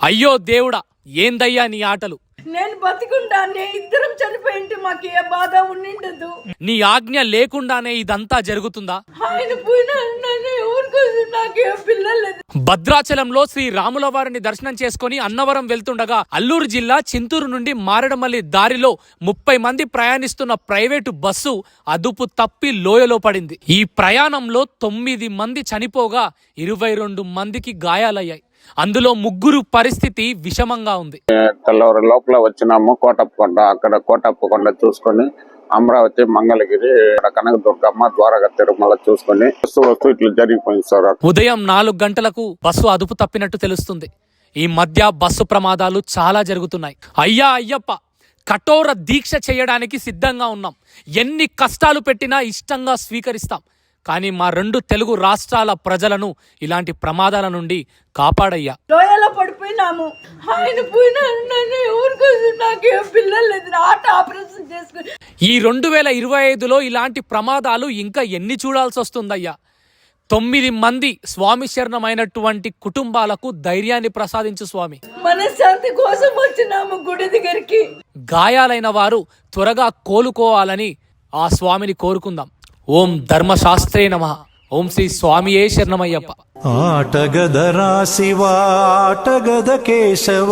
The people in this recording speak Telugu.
అయ్యో దేవుడా, ఏందయ్యా నీ ఆటలు? నేను బతికుండానే ఇద్దరం చనిపోయింటే మాకు ఏ బాధ ఉండిండదు. నీ ఆజ్ఞ లేకుండానే ఇదంతా జరుగుతుందా? ఆయన పోయినా ఎవరికోసం నాకే పిల్లలేదు. భద్రాచలంలో శ్రీ రాముల వారిని దర్శనం చేసుకుని అన్నవరం వెళ్తుండగా అల్లూరు జిల్లా చింతూరు నుండి మారేడుమల్లి దారిలో 30 మంది ప్రయాణిస్తున్న ప్రైవేటు బస్సు అదుపు తప్పి లోయలో పడింది. ఈ ప్రయాణంలో 9 మంది చనిపోగా 22 మందికి గాయాలయ్యాయి. అందులో 3 పరిస్థితి విషమంగా ఉంది. తెల్లవారు లోపల వచ్చినాము కోటప్పకొండ. అక్కడ కోటప్పకొండ చూసుకొని అమరావతి, మంగళగిరి, కనకదుర్గమ్మ, ద్వారకా తిరుమల చూసుకొని వస్తూ ఇట్లా జరిగిపోయింది సార్. ఉదయం 4 గంటలకు బస్సు అదుపు తప్పినట్టు తెలుస్తుంది. ఈ మధ్య బస్సు ప్రమాదాలు చాలా జరుగుతున్నాయి. అయ్యా అయ్యప్ప, కఠోర దీక్ష చేయడానికి సిద్ధంగా ఉన్నాం. ఎన్ని కష్టాలు పెట్టినా ఇష్టంగా స్వీకరిస్తాం. కానీ మా 2 తెలుగు రాష్ట్రాల ప్రజలను ఇలాంటి ప్రమాదాల నుండి కాపాడయ్యా. లోయలో పడిపోయినాము. ఆయన పోయినా ఎవరికోసం నాకే పిల్లలేదు. ఆట ఆపరేషన్ చేసుకుని ఈ 2025లో ఇలాంటి ప్రమాదాలు ఇంకా ఎన్ని చూడాల్సి వస్తుందయ్యా? 9 మంది స్వామి శరణమైనటువంటి కుటుంబాలకు ధైర్యాన్ని ప్రసాదించు స్వామి. మనశ్శాంతి కోసం వచ్చినాము గుడి దగ్గరికి. గాయాలైన వారు త్వరగా కోలుకోవాలని ఆ స్వామిని కోరుకుందాం. ఓం ధర్మశాస్త్రే నమః. ఓం శ్రీ స్వామియే శరణమయ్యప్ప. ఆటగద రాశివ ఆటగద కేశవ